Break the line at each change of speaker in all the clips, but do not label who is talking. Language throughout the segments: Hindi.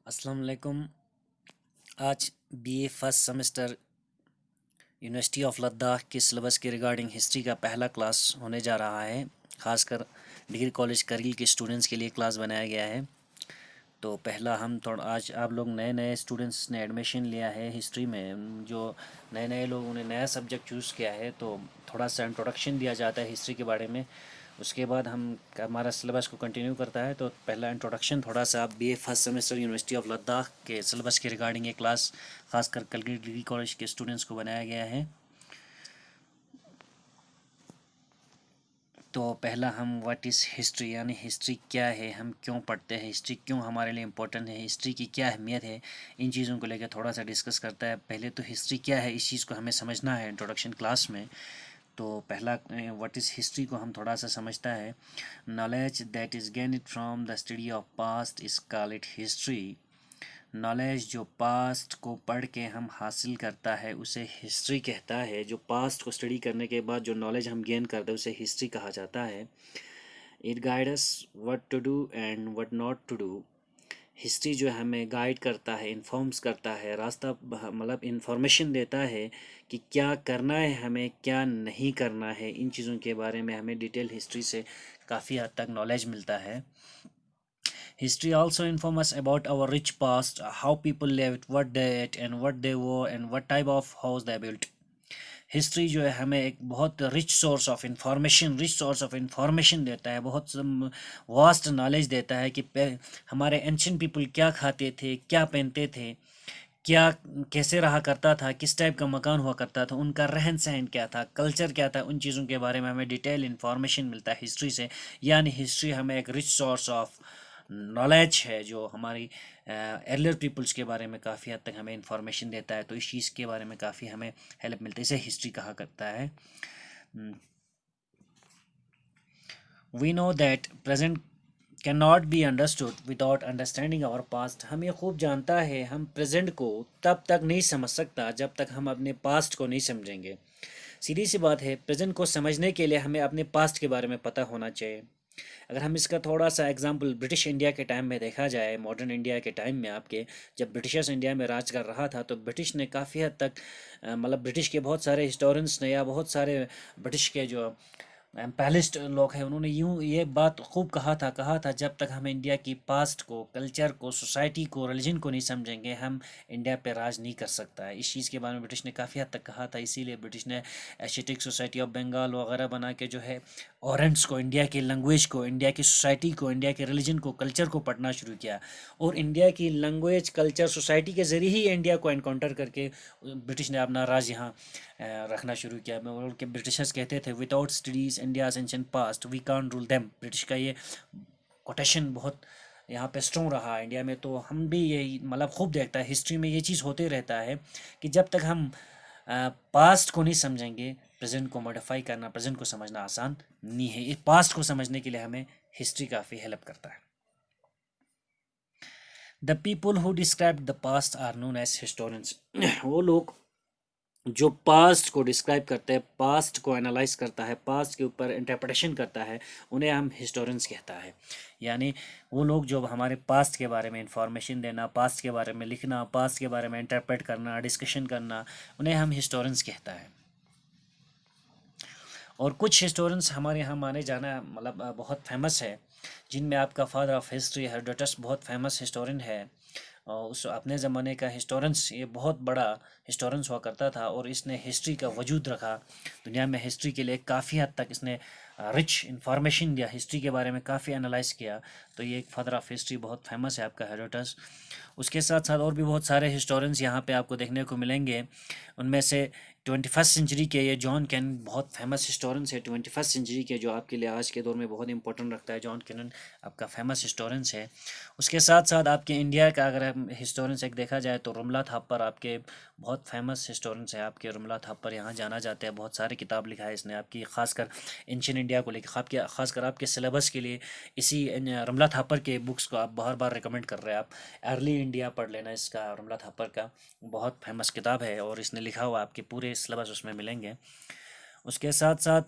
अस्सलाम वालेकुम। आज BA first semester university of Ladakh के सिलेबस के रिगार्डिंग हिस्ट्री का पहला क्लास होने जा रहा है। ख़ासकर डिग्री कॉलेज करगिल के स्टूडेंट्स के लिए क्लास बनाया गया है। तो पहला हम थोड़ा आज आप लोग नए नए स्टूडेंट्स ने एडमिशन लिया है हिस्ट्री में, जो नए नए लोगों ने नया सब्जेक्ट चूज़ किया है, तो थोड़ा सा इंट्रोडक्शन दिया जाता है हिस्ट्री के बारे में। उसके बाद हम हमारा सिलेबस को कंटिन्यू करता है। तो पहला इंट्रोडक्शन थोड़ा सा BA first semester university of Ladakh के सिलेबस के रिगार्डिंग ये क्लास खासकर करगिल डिग्री कॉलेज के स्टूडेंट्स को बनाया गया है। तो पहला हम व्हाट इज़ हिस्ट्री, यानी हिस्ट्री क्या है, हम क्यों पढ़ते हैं, हिस्ट्री क्यों हमारे लिए इम्पोर्टेंट है, हिस्ट्री की क्या अहमियत है, इन चीज़ों को लेकर थोड़ा सा डिस्कस करता है। पहले तो हिस्ट्री क्या है इस चीज़ को हमें समझना है इंट्रोडक्शन क्लास में। तो पहला व्हाट इज़ हिस्ट्री को हम थोड़ा सा समझता है। Knowledge that is gain it from the study of past is called it history. Knowledge जो पास्ट को पढ़ के हम हासिल करता है उसे हिस्ट्री कहता है। जो पास्ट को स्टडी करने के बाद जो नॉलेज हम गेन करते हैं उसे हिस्ट्री कहा जाता है। It guide us what to do and what not to do. History जो हमें गाइड करता है, इन्फॉर्म्स करता है, रास्ता मतलब इन्फॉर्मेशन देता है कि क्या करना है हमें, क्या नहीं करना है। इन चीज़ों के बारे में हमें डिटेल हिस्ट्री से काफ़ी हद तक नॉलेज मिलता है। History also informs us about our rich past, how people lived, what they ate, and what they wore, and what type of house they built. History जो है हमें एक बहुत रिच सोर्स ऑफ इंफॉर्मेशन देता है, बहुत वास्ट नॉलेज देता है कि हमारे एंशियंट पीपल क्या खाते थे, क्या पहनते थे, क्या कैसे रहा करता था, किस टाइप का मकान हुआ करता था, उनका रहन सहन क्या था, कल्चर क्या था। उन चीज़ों के बारे में हमें डिटेल इन्फॉर्मेशन मिलता है हिस्ट्री से। यानी हिस्ट्री हमें एक रिच सोर्स ऑफ नॉलेज है जो हमारी एर्लियर पीपल्स के बारे में काफ़ी हद तक हमें इंफॉर्मेशन देता है। तो इस चीज़ के बारे में काफ़ी हमें हेल्प मिलती है, इसे हिस्ट्री कहा करता है। We know that present cannot be understood without understanding our past. हम ये खूब जानता है हम प्रेजेंट को तब तक नहीं समझ सकता जब तक हम अपने पास्ट को नहीं समझेंगे। सीधी सी बात है, प्रेजेंट को समझने के लिए हमें अपने पास्ट के बारे में पता होना चाहिए। अगर हम इसका थोड़ा सा एग्जांपल ब्रिटिश इंडिया के टाइम में देखा जाए, मॉडर्न इंडिया के टाइम में आपके, जब ब्रिटिशर्स इंडिया में राज कर रहा था, तो ब्रिटिश ने काफ़ी हद तक मतलब ब्रिटिश के बहुत सारे हिस्टोरियंस ने या बहुत सारे ब्रिटिश के जो पैलिस्ट लोग हैं उन्होंने यूं ये बात खूब कहा था जब तक हम इंडिया की पास्ट को, कल्चर को, सोसाइटी को, रिलीजन को नहीं समझेंगे हम इंडिया पे राज नहीं कर सकता है। इस चीज़ के बारे में ब्रिटिश ने काफ़ी हद तक कहा था। इसीलिए ब्रिटिश ने एशियटिक सोसाइटी ऑफ बंगाल वगैरह बना के जो है ऑरेंट्स को, इंडिया की लैंग्वेज को, इंडिया की सोसाइटी को, इंडिया के रिलीजन को, कल्चर को पढ़ना शुरू किया। और इंडिया की लैंग्वेज, कल्चर, सोसाइटी के ज़रिए ही इंडिया को एनकाउंटर करके ब्रिटिश ने अपना राज यहाँ रखना शुरू किया। और के ब्रिटिशर्स कहते थे without studies India's ancient past we can't rule them. British का ये कोटेशन बहुत यहाँ पे स्ट्रॉन्ग रहा इंडिया में। तो हम भी यही मतलब खूब देखता है हिस्ट्री में ये चीज़ होते रहता है कि जब तक हम पास्ट को नहीं समझेंगे, प्रेजेंट को मॉडिफाई करना, प्रेजेंट को समझना आसान नहीं है। इस पास्ट को समझने के लिए हमें हिस्ट्री काफ़ी हेल्प करता है। The people who describe the past are known as historians. वो लोग जो पास्ट को डिस्क्राइब करते हैं, पास्ट को एनालाइज करता है, पास्ट के ऊपर इंटरप्रिटेशन करता है, उन्हें हम हिस्टोरियंस कहता है। यानी वो लोग जो हमारे पास्ट के बारे में इंफॉर्मेशन देना, पास्ट के बारे में लिखना, पास्ट के बारे में इंटरप्रेट करना, डिस्कशन करना, उन्हें हम हिस्टोरियंस कहता है। और कुछ हिस्टोरियंस हमारे यहाँ माने जाना मतलब बहुत फेमस है, जिनमें आपका फादर ऑफ हिस्ट्री हेरोडोटस बहुत फेमस हिस्टोरियन है। और उस अपने ज़माने का हिस्टोरियंस, ये बहुत बड़ा हिस्टोरियंस हुआ करता था और इसने हिस्ट्री का वजूद रखा दुनिया में। हिस्ट्री के लिए काफ़ी हद तक इसने रिच इंफॉर्मेशन दिया, हिस्ट्री के बारे में काफ़ी एनालाइज किया। तो ये एक फादर ऑफ हिस्ट्री बहुत फेमस है आपका हेरोडोटस। उसके साथ साथ और भी बहुत सारे हिस्टोरियंस यहाँ पे आपको देखने को मिलेंगे। उनमें से 21st सेंचुरी के ये जॉन कैनन बहुत फेमस हिस्टोरियंस है। 21st सेंचुरी के जो आपके लिए आज के दौर में बहुत इंपॉर्टेंट रखता है, जॉन कैनन आपका फेमस हिस्टोरियंस है। उसके साथ साथ आपके इंडिया का अगर हम हिस्टोरियंस एक देखा जाए तो रुमला थापर आपके बहुत फेमस हिस्टोरियंस है। आपके रुमला थापर यहाँ जाना जाते हैं, बहुत सारी किताब लिखा है इसने आपकी, खासकर एंशिएंट इंडिया को लेकर, खासकर आपके सिलेबस के लिए इसी रुमला थापर के बुक्स को आप बार बार रिकमेंड कर रहे हैं। आप अर्ली इंडिया पढ़ लेना, इसका रुमला थापर का बहुत फेमस किताब है और इसने लिखा हुआ आपके पूरे सिलेबस उसमें मिलेंगे। उसके साथ साथ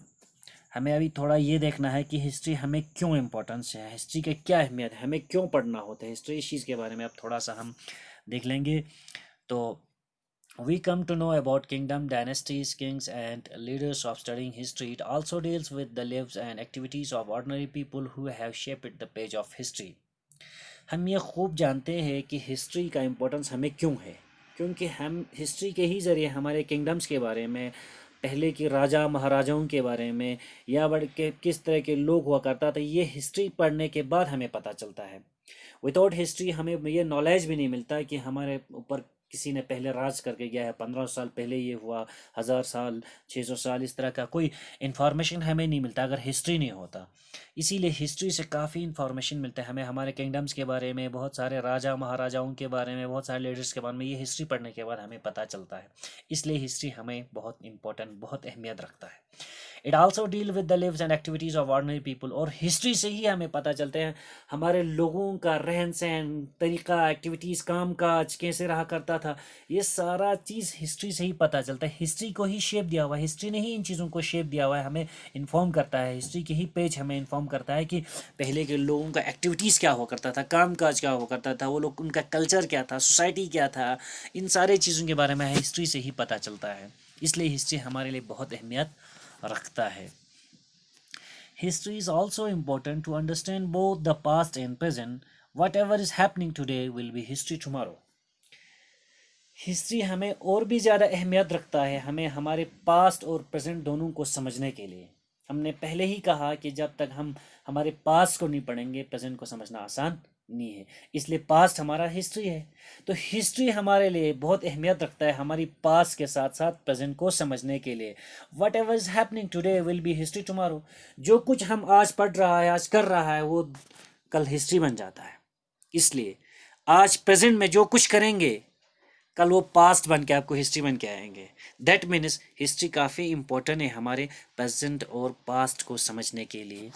हमें अभी थोड़ा ये देखना है कि हिस्ट्री हमें क्यों इम्पोर्टेंस है, हिस्ट्री की क्या अहमियत है, हमें क्यों पढ़ना होता है हिस्ट्री, इस चीज़ के बारे में अब थोड़ा सा हम देख लेंगे। तो we come to know about kingdom, dynasties, kings, and leaders of studying history. It also deals with the lives and activities of ordinary people who have shaped the page of history. हम ये खूब जानते हैं कि हिस्ट्री का इम्पोर्टेंस हमें क्यों है, क्योंकि हम हिस्ट्री के ही ज़रिए हमारे किंगडम्स के बारे में, पहले के राजा महाराजाओं के बारे में, या बड़ के किस तरह के लोग हुआ करता था, ये हिस्ट्री पढ़ने के बाद हमें पता चलता है। विदाउट हिस्ट्री हमें ये नॉलेज भी नहीं मिलता कि हमारे ऊपर किसी ने पहले राज करके गया है, 1500 साल पहले ये हुआ, 1000 साल, 600 साल, इस तरह का कोई इन्फॉर्मेशन हमें नहीं मिलता अगर हिस्ट्री नहीं होता। इसीलिए हिस्ट्री से काफ़ी इन्फॉर्मेशन मिलता है हमें, हमारे किंगडम्स के बारे में, बहुत सारे राजा महाराजाओं के बारे में, बहुत सारे लीडर्स के बारे में, ये हिस्ट्री पढ़ने के बाद हमें पता चलता है। इसलिए हिस्ट्री हमें बहुत इंपॉर्टेंट, बहुत अहमियत रखता है। It also deal with the leaves and activities of ordinary people, और हिस्ट्री से ही हमें पता चलते हैं हमारे लोगों का रहन सहन, तरीका, एक्टिविटीज़, काम काज कैसे रहा करता था, ये सारा चीज़ हिस्ट्री से ही पता चलता है। हिस्ट्री को ही शेप दिया हुआ है, हिस्ट्री ने ही इन चीज़ों को शेप दिया हुआ है, हमें इन्फॉर्म करता है। हिस्ट्री के ही पेज हमें इन्फॉर्म करता है कि पहले के लोगों का एक्टिविटीज़ क्या हुआ करता था, काम काज क्या हुआ करता था, वो लोग, उनका कल्चर क्या था, सोसाइटी क्या था, इन सारे चीज़ों के बारे में हिस्ट्री से ही पता चलता है। इसलिए हिस्ट्री हमारे लिए बहुत अहमियत रखता है। History is also important to understand both the past and present. Whatever is happening today will be history tomorrow. History हमें और भी ज़्यादा अहमियत रखता है, हमें हमारे पास्ट और प्रेजेंट दोनों को समझने के लिए। हमने पहले ही कहा कि जब तक हम हमारे पास्ट को नहीं पढ़ेंगे, प्रेजेंट को समझना आसान नहीं है। इसलिए पास्ट हमारा हिस्ट्री है। तो हिस्ट्री हमारे लिए बहुत अहमियत रखता है हमारी पास्ट के साथ साथ प्रेजेंट को समझने के लिए। What ever is happening today will be history tomorrow. जो कुछ हम आज पढ़ रहा है, आज कर रहा है, वो कल हिस्ट्री बन जाता है। इसलिए आज प्रेजेंट में जो कुछ करेंगे, कल वो पास्ट बन के आपको हिस्ट्री बन के आएंगे। दैट मीन्स हिस्ट्री काफ़ी इंपॉर्टेंट है हमारे प्रेजेंट और पास्ट को समझने के लिए।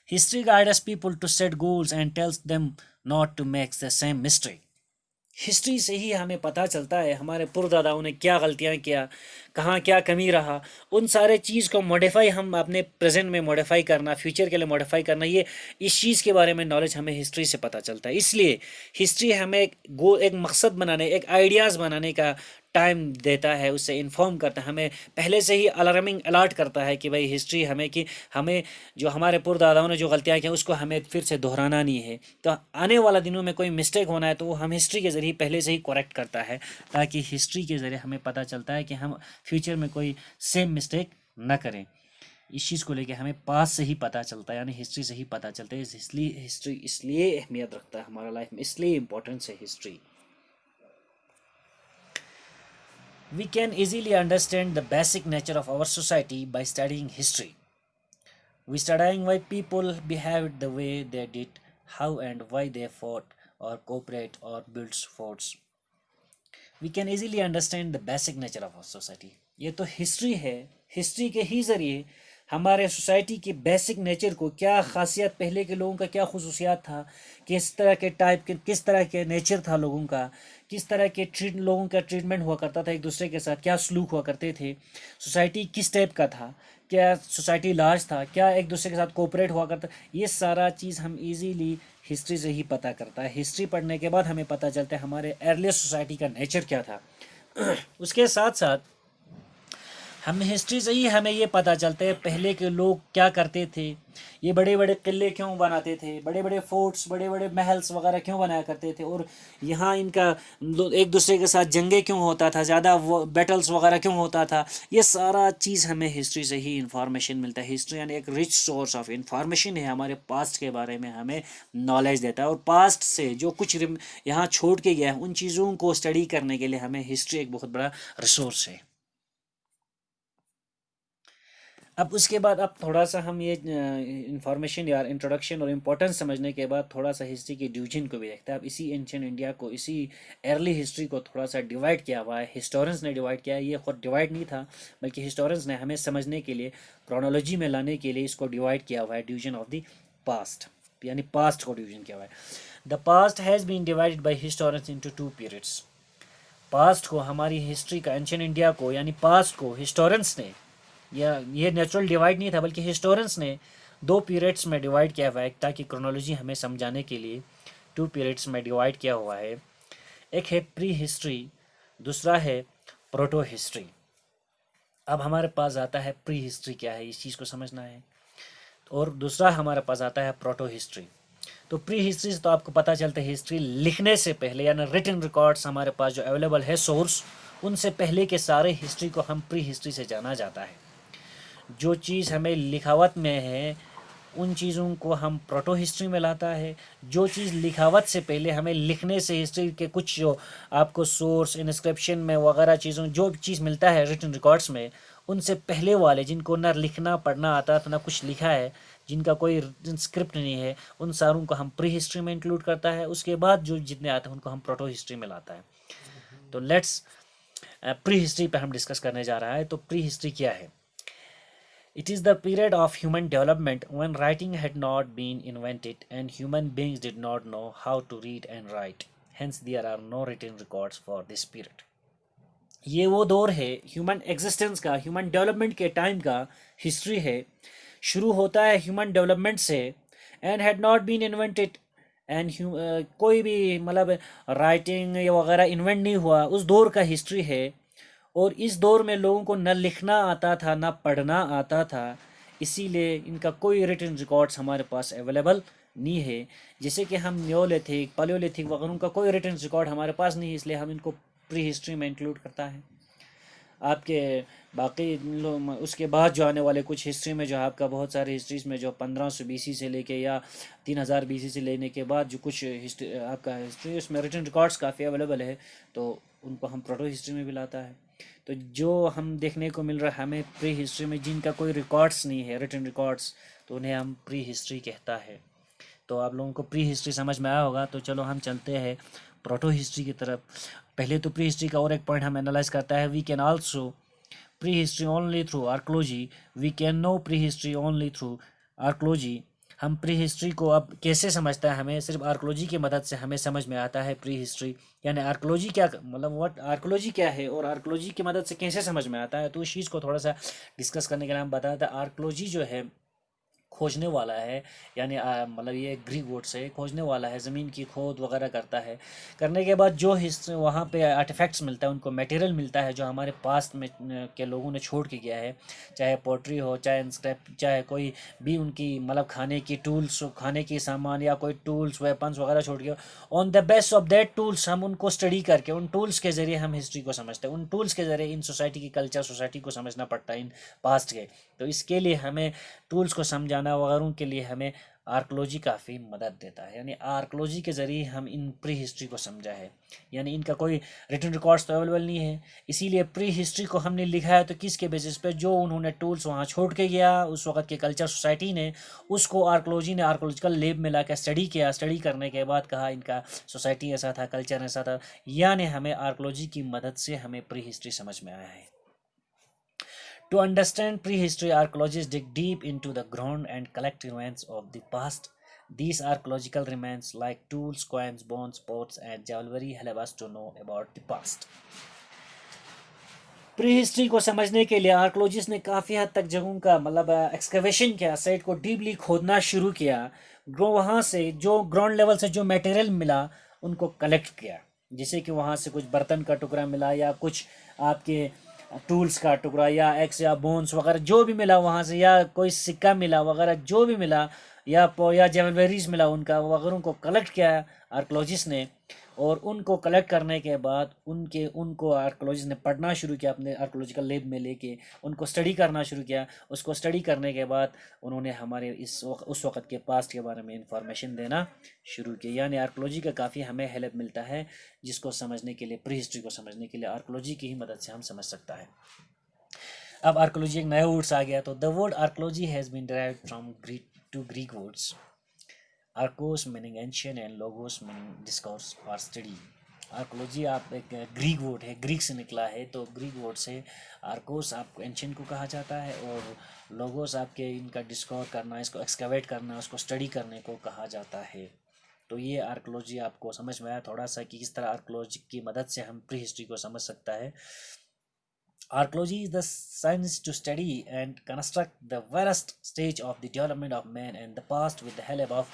History guides people to set goals and tells them not to make the same mistake. History से ही हमें पता चलता है हमारे पुरदादाओं ने क्या गलतियां किया, कहाँ क्या कमी रहा, उन सारे चीज़ को मॉडिफाई हम अपने प्रेजेंट में मॉडिफाई करना, फ्यूचर के लिए मॉडिफाई करना, ये इस चीज़ के बारे में नॉलेज हमें हिस्ट्री से पता चलता है। इसलिए हिस्ट्री हमें एक मकसद बनाने, एक आइडियाज़ बनाने का टाइम देता है, उससे इन्फॉर्म करता है, हमें पहले से ही अलार्मिंग अलर्ट करता है कि भाई हिस्ट्री हमें, कि हमें जो हमारे पुरदादाओं ने जो गलतियाँ की उसको हमें फिर से दोहराना नहीं है। तो आने वाला दिनों में कोई मिस्टेक होना है तो वो हम हिस्ट्री के ज़रिए पहले से ही करेक्ट करता है, ताकि हिस्ट्री के ज़रिए हमें पता चलता है कि हम फ्यूचर में कोई सेम मिस्टेक ना करें। इस चीज़ को लेके हमें पास से ही पता चलता है, यानी हिस्ट्री से ही पता चलता है। इसलिए हिस्ट्री इसलिए अहमियत रखता है हमारा लाइफ में, इसलिए इम्पोर्टेंस है history. We can easily understand the basic nature of our society by studying history. We studying why people behaved the way they did, how and why they fought or cooperate or built forts. We can easily understand the basic nature of our society. ये तो हिस्ट्री है, हिस्ट्री के ही ज़रिए हमारे सोसाइटी के बेसिक नेचर को, क्या खासियत, पहले के लोगों का क्या खुसूसियात था, किस तरह के टाइप के, किस तरह के नेचर था लोगों का, किस तरह के लोगों का ट्रीटमेंट हुआ करता था एक दूसरे के साथ, क्या सलूक हुआ करते थे, सोसाइटी किस टाइप का था, क्या सोसाइटी लार्ज था, क्या एक दूसरे के साथ कोऑपरेट हुआ करता, ये सारा चीज़ हम इजीली हिस्ट्री से ही पता करता है। हिस्ट्री पढ़ने के बाद हमें पता चलता है हमारे अर्लीस्ट सोसाइटी का नेचर क्या था। उसके साथ साथ हम हिस्ट्री से ही हमें ये पता चलता है पहले के लोग क्या करते थे, ये बड़े बड़े किले क्यों बनाते थे, बड़े बड़े फोर्ट्स, बड़े बड़े महल्स वगैरह क्यों बनाया करते थे, और यहाँ इनका एक दूसरे के साथ जंगे क्यों होता था, ज़्यादा बैटल्स वगैरह क्यों होता था। ये सारा चीज़ हमें हिस्ट्री से ही इंफॉर्मेशन मिलता है। हिस्ट्री यानी एक रिच सोर्स ऑफ इंफॉर्मेशन है, हमारे पास्ट के बारे में हमें नॉलेज देता है, और पास्ट से जो कुछ यहाँ छोड़ के गया है उन चीज़ों को स्टडी करने के लिए हमें हिस्ट्री एक बहुत बड़ा रिसोर्स है। अब उसके बाद अब थोड़ा सा हम ये इंफॉर्मेशन या इंट्रोडक्शन और इम्पोर्टेंस समझने के बाद थोड़ा सा हिस्ट्री की डिवीजन को भी देखते हैं। अब इसी एंशिएंट इंडिया को, इसी अर्ली हिस्ट्री को थोड़ा सा डिवाइड किया हुआ है, हिस्टोरियंस ने डिवाइड किया है। ये खुद डिवाइड नहीं था, बल्कि हिस्टोरियंस ने हमें समझने के लिए, क्रोनोलॉजी में लाने के लिए इसको डिवाइड किया हुआ है, डिवीजन ऑफ द पास्ट, यानी पास्ट को डिवीजन किया हुआ है। The past has been divided by historians into 2 periods. Past को, हमारी हिस्ट्री का, एंशिएंट इंडिया को यानी पास्ट को हिस्टोरियंस ने या ये नेचुरल डिवाइड नहीं था, बल्कि हिस्टोरियंस ने दो पीरियड्स में डिवाइड किया हुआ है, ताकि क्रोनोलॉजी हमें समझाने के लिए टू पीरियड्स में डिवाइड किया हुआ है। एक है प्री हिस्ट्री, दूसरा है प्रोटो हिस्ट्री। अब हमारे पास आता है प्री हिस्ट्री क्या है, इस चीज़ को समझना है, और दूसरा हमारे पास आता है प्रोटो हिस्ट्री। तो प्री हिस्ट्री से तो आपको पता चलता है हिस्ट्री लिखने से पहले, यानी रिटन रिकॉर्ड्स हमारे पास जो अवेलेबल है सोर्स, उनसे पहले के सारे हिस्ट्री को हम प्री हिस्ट्री से जाना जाता है। जो चीज़ हमें लिखावट में है उन चीज़ों को हम प्रोटो हिस्ट्री में लाता है। जो चीज़ लिखावट से पहले हमें लिखने से हिस्ट्री के कुछ जो आपको सोर्स इनस्क्रिप्शन में वगैरह चीज़ों जो चीज़ मिलता है रिटन रिकॉर्ड्स में, उनसे पहले वाले जिनको ना लिखना पढ़ना आता था ना कुछ लिखा है, जिनका कोई स्क्रिप्ट नहीं है, उन सारों को हम प्री हिस्ट्री में इंक्लूड करता है। उसके बाद जो जितने आते हैं उनको हम प्रोटो हिस्ट्री में लाता है। तो लेट्स प्री हिस्ट्री पे हम डिस्कस करने जा रहा है। तो प्री हिस्ट्री क्या है? It is the period of human development when writing had not been invented and human beings did not know how to read and write. Hence, there are no written records for this period. ये वो दौर है ह्यूमन एग्जिस्टेंस का, ह्यूमन डेवलपमेंट के टाइम का हिस्ट्री है। शुरू होता है ह्यूमन डेवलपमेंट से, and had not been invented, and कोई भी मतलब राइटिंग या वगैरह इन्वेंट नहीं हुआ, उस दौर का हिस्ट्री है। और इस दौर में लोगों को न लिखना आता था न पढ़ना आता था, इसीलिए इनका कोई रिटन रिकॉर्ड्स हमारे पास अवेलेबल नहीं है। जैसे कि हम न्योलिथिक पलियोलिथिक वगैरह का कोई रिटन रिकॉर्ड हमारे पास नहीं है, इसलिए हम इनको प्री हिस्ट्री में इंक्लूड करता है। आपके बाकी उसके बाद जो आने वाले कुछ हिस्ट्री में जो आपका बहुत सारे हिस्ट्रीज में जो 1500 बीसी से लेके या 3000 बीसी से लेने के बाद जो कुछ हिस्ट्री आपका हिस्ट्री उसमें रिटन रिकॉर्ड्स काफ़ी अवेलेबल है, तो उनको हम प्रोटो हिस्ट्री में भी लाता है। तो जो हम देखने को मिल रहा है हमें प्री हिस्ट्री में जिनका कोई रिकॉर्ड्स नहीं है रिटन रिकॉर्ड्स, तो उन्हें हम प्री हिस्ट्री कहता है। तो आप लोगों को प्री हिस्ट्री समझ में आया होगा। तो चलो हम चलते हैं प्रोटो हिस्ट्री की तरफ। पहले तो प्री हिस्ट्री का और एक पॉइंट हम एनालाइज करता है, we can also prehistory only through archaeology. We can know prehistory only through archaeology. हम प्री हिस्ट्री को अब कैसे समझता है, हमें सिर्फ आर्कोलॉजी की मदद से हमें समझ में आता है प्री हिस्ट्री, यानी आर्कोलॉजी क्या मतलब व्हाट आर्कोलॉजी क्या है और आर्कोलॉजी की मदद से कैसे समझ में आता है। तो इस चीज़ को थोड़ा सा डिस्कस करने के लिए हम बताते हैं आर्कोलॉजी जो है खोजने वाला है, यानी मतलब ये ग्रीक वर्ड से खोजने वाला है, ज़मीन की खोद वगैरह करता है। करने के बाद जो हिस्से वहाँ पे आर्टिफैक्ट्स मिलता है, उनको मटेरियल मिलता है जो हमारे पास्ट में के लोगों ने छोड़ के गया है, चाहे पोट्री हो, चाहे इंस्क्रिप्ट, चाहे कोई भी उनकी मतलब खाने की टूल्स, खाने की सामान या कोई टूल्स वेपन्स वगैरह छोड़ के, on the base of that tools हम उनको स्टडी करके उन टूल्स के ज़रिए हम हिस्ट्री को समझते हैं। उन टूल्स के ज़रिए इन सोसाइटी की कल्चर सोसाइटी को समझना पड़ता है इन पास्ट के। तो इसके लिए हमें टूल्स को समझाना वगैरह के लिए हमें आर्कोलॉजी काफ़ी मदद देता है, यानी आर्कोलॉजी के ज़रिए हम इन प्री हिस्ट्री को समझा है। यानी इनका कोई रिटन रिकॉर्ड्स तो अवेलेबल नहीं है, इसीलिए प्री हिस्ट्री को हमने लिखा है तो किसके बेसिस पे, जो उन्होंने टूल्स वहाँ छोड़ के गया उस वक्त के कल्चर सोसाइटी ने, उसको आर्कोलॉजी ने आर्कोलॉजिकल लैब में ला कर स्टडी किया। स्टडी करने के बाद कहा इनका सोसाइटी ऐसा था, कल्चर ऐसा था, यानी हमें आर्कोलॉजी की मदद से हमें प्री हिस्ट्री समझ में आया है। To understand prehistory, archaeologists dig deep into the ground and collect remains of the past. These archaeological remains, like tools, coins, bones, pots, and jewelry, help us to know about the past. Pre history को समझने के लिए आर्कोलॉजिस्ट ने काफ़ी हद तक जगहों का मतलब एक्सकवेशन किया, साइट को डीपली खोदना शुरू किया। वहाँ से जो ग्राउंड लेवल से जो मटेरियल मिला उनको कलेक्ट किया, जैसे कि वहाँ से कुछ बर्तन का टुकड़ा मिला या कुछ आपके टूल्स का टुकड़ा या एक्स या बोन्स वगैरह जो भी मिला वहाँ से, या कोई सिक्का मिला वगैरह जो भी मिला, या ज्वेलरीज मिला, उनका वगैरह को कलेक्ट किया आर्कोलॉजिस्ट ने। और उनको कलेक्ट करने के बाद उनको आर्कोलॉजिस्ट ने पढ़ना शुरू किया, अपने आर्कोलॉजिकल लैब में लेके उनको स्टडी करना शुरू किया। उसको स्टडी करने के बाद उन्होंने हमारे उस वक़्त के पास्ट के बारे में इंफॉर्मेशन देना शुरू की। यानी आर्कोलॉजी का काफ़ी हमें हेल्प मिलता है, जिसको समझने के लिए प्री हिस्ट्री को समझने के लिए आर्कोलॉजी की ही मदद से हम समझ सकता है। अब आर्कोलॉजी एक नया वर्ड्स आ गया, तो the word archaeology has been derived from Greek words, archaios meaning ancient and logos meaning discourse और स्टडी। आर्कोलॉजी आप एक ग्रीक वर्ड है, ग्रीक से निकला है, तो ग्रीक वर्ड से आर्कोस आपको एंशियन को कहा जाता है और लोगोस आपके इनका डिस्कवर करना, इसको एक्सकवेट करना, उसको स्टडी करने को कहा जाता है। तो ये आर्कोलॉजी आपको समझ में आया थोड़ा सा कि किस तरह आर्कोलॉजी की मदद से हम प्री हिस्ट्री को समझ सकता है। Archaeology is the science to study and construct the various stage of the development of man and the past with the help of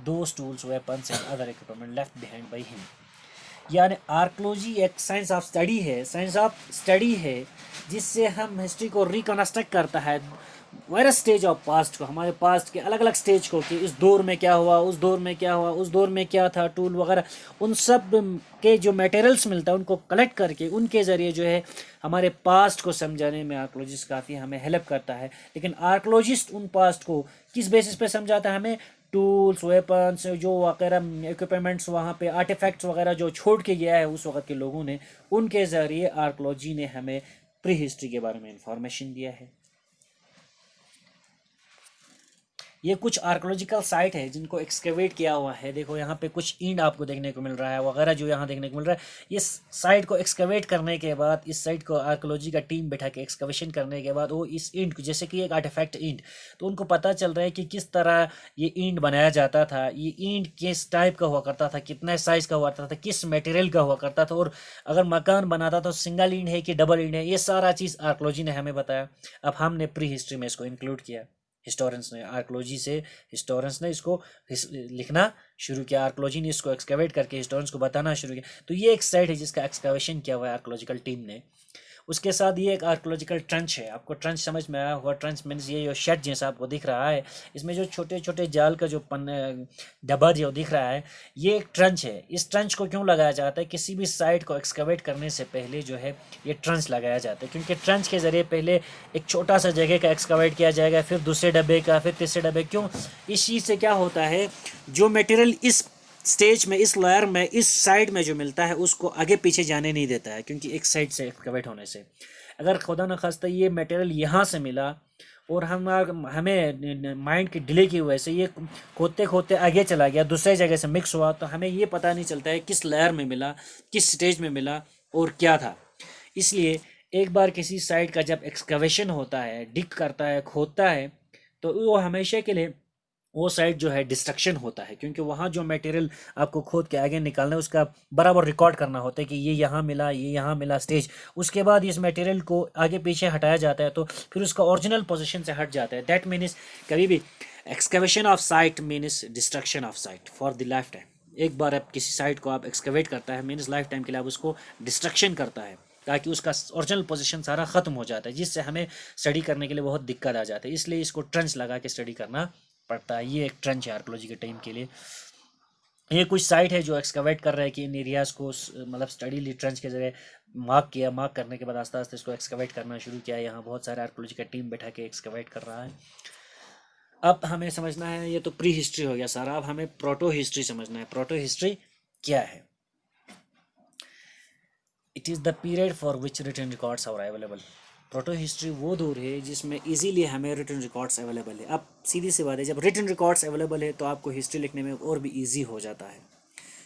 those tools, weapons and other equipment left behind by him. यानी आर्कोलॉजी एक साइंस ऑफ स्टडी है जिससे हम हिस्ट्री को रिकन्स्ट्रक्ट करता है वायरस स्टेज ऑफ पास्ट को, हमारे पास्ट के अलग अलग स्टेज को, कि इस दौर में क्या हुआ, उस दौर में क्या हुआ, उस दौर में क्या था, टूल वगैरह, उन सब के जो मटेरियल्स मिलता है उनको कलेक्ट करके उनके ज़रिए जो है हमारे पास्ट को समझाने में आर्कोलॉजिस्ट काफ़ी हमें हेल्प करता है। लेकिन आर्कोलॉजिस्ट उन पास्ट को किस बेसिस पे समझाता है हमें? टूल्स, वेपन्स, जो वगैरह इक्विपमेंट्स, वहाँ पे आर्टिफैक्ट्स वगैरह जो छोड़ के गया है उस वक्त के लोगों ने, उनके ज़रिए आर्कोलॉजी ने हमें प्री हिस्ट्री के बारे में इंफॉर्मेशन दिया है। ये कुछ आर्कोलॉजिकल साइट है जिनको एक्सकेवेट किया हुआ है। देखो यहाँ पे कुछ ईंट आपको देखने को मिल रहा है वगैरह, जो यहाँ देखने को मिल रहा है। इस साइट को एक्सकेवेट करने के बाद, इस साइट को आर्कोलॉजी का टीम बैठा के एक्सकवेशन करने के बाद वो इस ईंट को, जैसे कि एक आर्टिफैक्ट ईंट, तो उनको पता चल रहा है कि किस तरह ये ईंट बनाया जाता था, ये ईंट किस टाइप का हुआ करता था, कितने साइज़ का हुआ करता था, किस मटेरियल का हुआ करता था, और अगर मकान बनाता तो सिंगल ईंट है कि डबल ईंट है, ये सारा चीज़ आर्कोलॉजी ने हमें बताया। अब हमने प्री हिस्ट्री में इसको इंक्लूड किया। हिस्टोरियंस ने, आर्कोलॉजी से हिस्टोरियंस ने इसको लिखना शुरू किया, आर्कोलॉजी ने इसको एक्सकवेट करके हिस्टोरियंस को बताना शुरू किया। तो ये एक साइट है जिसका एक्सकवेशन किया हुआ है आर्कोलॉजिकल टीम ने। उसके साथ ये एक आर्कोलॉजिकल ट्रंच है। आपको ट्रंच समझ में आया होगा। ट्रंच मीन्स ये जो शेड जैसा आपको दिख रहा है, इसमें जो छोटे छोटे जाल का जो डब्बा जो दिख रहा है, ये एक ट्रंच है। इस ट्रंच को क्यों लगाया जाता है? किसी भी साइट को एक्सकवेट करने से पहले जो है ये ट्रंच लगाया जाता है, क्योंकि ट्रंच के ज़रिए पहले एक छोटा सा जगह का एक्सकवेट किया जाएगा, फिर दूसरे डब्बे का, फिर तीसरे डब्बे। क्यों? इस चीज़ से क्या होता है, जो मटेरियल इस स्टेज में, इस लेयर में, इस साइड में जो मिलता है उसको आगे पीछे जाने नहीं देता है, क्योंकि एक साइड से एक्सकवेट होने से अगर खुदा न खास्ता ये मटेरियल यहाँ से मिला और हमें माइंड की डिले की वजह से ये खोदते खोदते आगे चला गया, दूसरे जगह से मिक्स हुआ, तो हमें ये पता नहीं चलता है किस लेयर में मिला, किस स्टेज में मिला और क्या था। इसलिए एक बार किसी साइड का जब एक्सकवेशन होता है, डिग करता है, खोदता है, तो वो हमेशा के लिए वो साइड जो है डिस्ट्रक्शन होता है, क्योंकि वहाँ जो मटेरियल आपको खोद के आगे निकालना है उसका बराबर रिकॉर्ड करना होता है कि ये यहाँ मिला, ये यहाँ मिला स्टेज। उसके बाद इस मटेरियल को आगे पीछे हटाया जाता है तो फिर उसका ओरिजिनल पोजीशन से हट जाता है। दैट मीन्स कभी भी excavation of site means destruction of site for the life time. एक बार आप किसी साइट को आप एक्सकवेट करता है मीन्स लाइफ टाइम के लिए आप उसको डिस्ट्रक्शन करता है, ताकि उसका ओरिजिनल पोजीशन सारा ख़त्म हो जाता है, जिससे हमें स्टडी करने के लिए बहुत दिक्कत आ जाती है। इसलिए इसको ट्रंच लगा के स्टडी करना पड़ता है। ये एक ट्रंच है आर्कोलॉजी के टाइम के लिए। ये कुछ साइट है जो एक्सकवेट कर रहे हैं कि इन एरियाज़ को मतलब स्टडी ट्रंच के जरिए मार्क किया, मार्क करने के बाद आस्ते आस्ते इसको एक्सकवेट करना शुरू किया। यहाँ बहुत सारे आर्कोलॉजी का टीम बैठा के एक्सकवेट कर रहा है। अब हमें समझना है, ये तो प्री हिस्ट्री हो गया सारा, अब हमें प्रोटो हिस्ट्री समझना है। प्रोटो हिस्ट्री क्या है? It is the period for which written records are available. Protohistory वो दौर है जिसमें इजीली हमें रिटन रिकॉर्ड्स अवेलेबल है। अब सीधी सी बात है, जब रिटन रिकॉर्ड्स अवेलेबल है तो आपको हिस्ट्री लिखने में और भी इजी हो जाता है,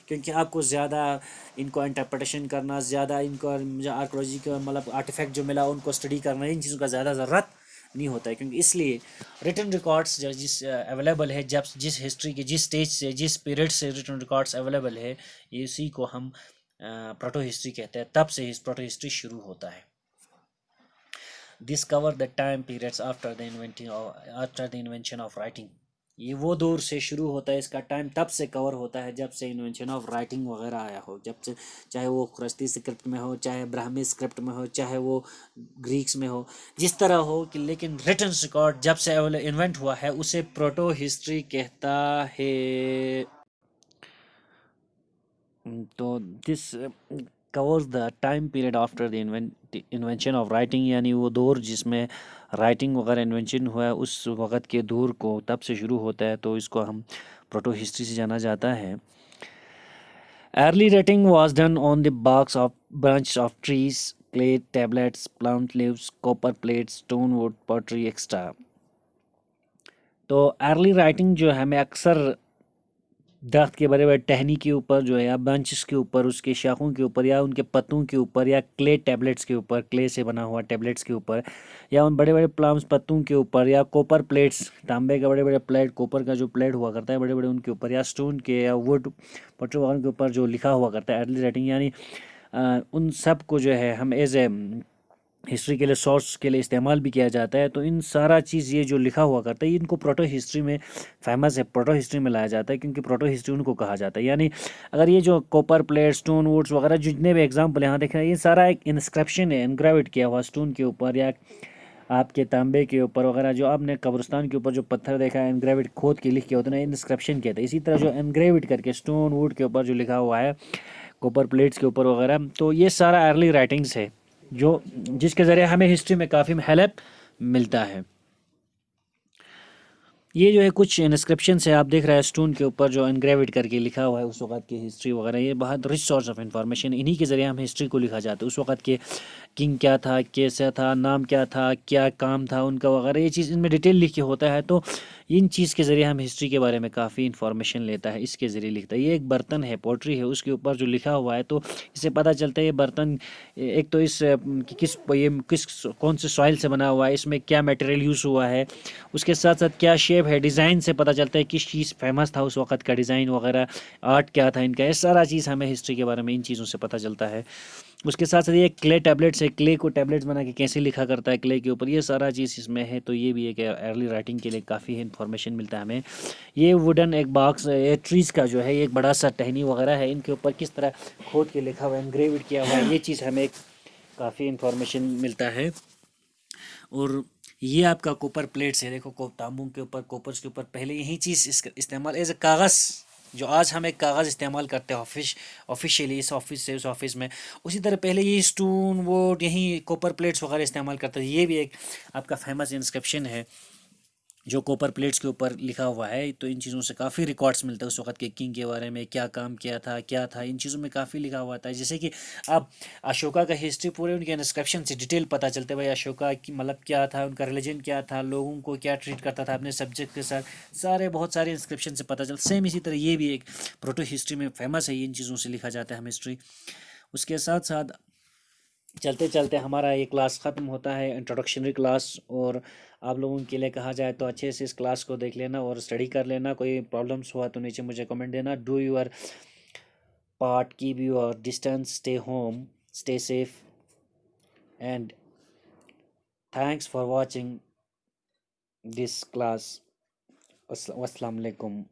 क्योंकि आपको ज़्यादा इनको इंटरप्रिटेशन करना, ज़्यादा इनको आर्कोलॉजी का मतलब आर्टिफैक्ट जो मिला उनको स्टडी करना, इन चीज़ों का ज़्यादा ज़रूरत नहीं होता है। क्योंकि इसलिए रिटन रिकॉर्ड्स जो जिस अवेलेबल है, जब जिस हिस्ट्री के जिस स्टेज से, जिस पीरियड से रिटन रिकॉर्ड्स अवेलेबल है, इसी को हम प्रोटो हिस्ट्री कहते हैं। तब से इस प्रोटो हिस्ट्री शुरू होता है। This cover the time periods after the invention of writing. ये वो दौर से शुरू होता है, इसका टाइम तब से कवर होता है जब से इन्वेंशन ऑफ राइटिंग वगैरह आया हो। जब से, चाहे वो ख्रस्ती स्क्रिप्ट में हो, चाहे ब्राह्मी स्क्रिप्ट में हो, चाहे वो ग्रीक्स में हो, जिस तरह हो कि, लेकिन रिटन रिकॉर्ड जब से इन्वेंट हुआ है उसे प्रोटो हिस्ट्री कहता है। तो this covers the time period after the invention of writing, यानी वो दौर जिसमें राइटिंग वगैरह इन्वेंशन हुआ है उस वक़्त के दौर को तब से शुरू होता है, तो इसको हम प्रोटो हिस्ट्री से जाना जाता है। Early writing was done on the barks of branch of trees, clay tablets, plant leaves, copper plates, stone would, pottery extra. तो अर्ली राइटिंग जो है हमें अक्सर दरख्त के बड़े बड़े टहनी के ऊपर जो है, या ब्रांचेस के ऊपर, उसके शाखों के ऊपर, या उनके पत्तों के ऊपर, या क्ले टैबलेट्स के ऊपर, क्ले से बना हुआ टैबलेट्स के ऊपर, या उन बड़े बड़े प्लाम्स पत्तों के ऊपर, या कॉपर प्लेट्स, तांबे के बड़े बड़े प्लेट, कॉपर का जो प्लेट हुआ करता है बड़े बड़े, उनके ऊपर, या स्टोन के या वुड पटरी वगैरह के ऊपर जो लिखा हुआ करता है अर्ली राइटिंग, यानी उन सब को जो है हम एज ए हिस्ट्री के लिए सोर्स के लिए इस्तेमाल भी किया जाता है। तो इन सारा चीज़ ये जो लिखा हुआ करता है, इनको प्रोटो हिस्ट्री में फेमस है, प्रोटो हिस्ट्री में लाया जाता है, क्योंकि प्रोटो हिस्ट्री उनको कहा जाता है। यानी अगर ये जो कॉपर प्लेट, स्टोन वुड्स वगैरह जितने भी एग्जाम्पल यहाँ देख रहे हैं, ये सारा एक इंस्क्रिप्शन है, इनग्रेविट किया हुआ स्टोन के ऊपर या आपके तांबे के ऊपर वगैरह। जो आपने कब्रिस्तान के ऊपर जो पत्थर देखा है इनग्रेविट खोद के लिख के होते हैं, इंस्क्रिप्शन कहते हैं। इसी तरह जो इनग्रेविट करके स्टोन वुड के ऊपर जो लिखा हुआ है, कॉपर प्लेट्स के ऊपर वगैरह, तो ये सारा अर्ली राइटिंग्स है जो जिसके ज़रिए हमें हिस्ट्री में काफ़ी हेल्प मिलता है। ये जो है कुछ इंस्क्रिप्शन है, आप देख रहे हैं स्टोन के ऊपर जो इनग्रेविट करके लिखा हुआ है उस वक्त की हिस्ट्री वगैरह। ये बहुत रिच सोर्स ऑफ इंफॉर्मेशन, इन्हीं के ज़रिए हम हिस्ट्री को लिखा जाता है। उस वक्त के किंग क्या था, कैसा था, नाम क्या था, क्या काम था उनका वगैरह, ये चीज़ इनमें डिटेल लिख के होता है। तो इन चीज़ के ज़रिए हम हिस्ट्री के बारे में काफ़ी इन्फॉर्मेशन लेता है, इसके ज़रिए लिखता है। ये एक बर्तन है, पोट्री है, उसके ऊपर जो लिखा हुआ है, तो इससे पता चलता है ये बर्तन एक तो इस किस कौन से सॉइल से बना हुआ है, इसमें क्या मटेरियल यूज़ हुआ है, उसके साथ साथ क्या शेप है, डिज़ाइन से पता चलता है किस चीज़ फेमस था उस वक्त का डिज़ाइन वगैरह, आर्ट क्या था इनका, ये सारा चीज़ हमें हिस्ट्री के बारे में इन चीज़ों से पता चलता है। उसके साथ साथ ये क्ले टैबलेट्स है, क्ले को टैबलेट्स बना के कैसे लिखा करता है क्ले के ऊपर, ये सारा चीज़ इसमें है। तो ये भी एक अर्ली राइटिंग के लिए काफ़ी इन्फॉर्मेशन मिलता है हमें। ये वुडन एक बॉक्स, ये ट्रीज़ का जो है ये एक बड़ा सा टहनी वगैरह है, इनके ऊपर किस तरह खोद के लिखा हुआ है, एनग्रेविड किया हुआ है, ये चीज़ हमें काफ़ी इन्फॉर्मेशन मिलता है। और ये आपका कॉपर प्लेट्स है, देखो तांबू के ऊपर, कॉपर्स के ऊपर पहले यही चीज़ इस्तेमाल एज ए कागज़, जो आज हम एक कागज़ इस्तेमाल करते हैं ऑफिशियली इस ऑफिस से उस ऑफिस में, उसी तरह पहले ये स्टोन वोड यही कॉपर प्लेट्स वगैरह इस्तेमाल करते हैं। ये भी एक आपका फेमस इंस्क्रिप्शन है जो कॉपर प्लेट्स के ऊपर लिखा हुआ है। तो इन चीज़ों से काफ़ी रिकॉर्ड्स मिलते हैं उस वक्त के किंग के बारे में, क्या काम किया था, क्या था, इन चीज़ों में काफ़ी लिखा हुआ था। जैसे कि आप अशोका का हिस्ट्री पूरे उनके इंस्क्रिप्शन से डिटेल पता चलते भाई अशोका की मतलब क्या था, उनका रिलीजन क्या था, लोगों को क्या ट्रीट करता था अपने सब्जेक्ट के साथ, सारे बहुत सारे इंस्क्रिप्शन से पता चलता। सेम इसी तरह ये भी एक प्रोटो हिस्ट्री में फेमस है, इन चीज़ों से लिखा जाता है हम हिस्ट्री। उसके साथ साथ चलते चलते हमारा ये क्लास ख़त्म होता है, इंट्रोडक्शनरी क्लास। और आप लोगों के लिए कहा जाए तो अच्छे से इस क्लास को देख लेना और स्टडी कर लेना। कोई प्रॉब्लम्स हुआ तो नीचे मुझे कमेंट देना। Do your part, keep your distance, stay home, stay safe, and thanks for watching this class. अस्सलाम वालेकुम।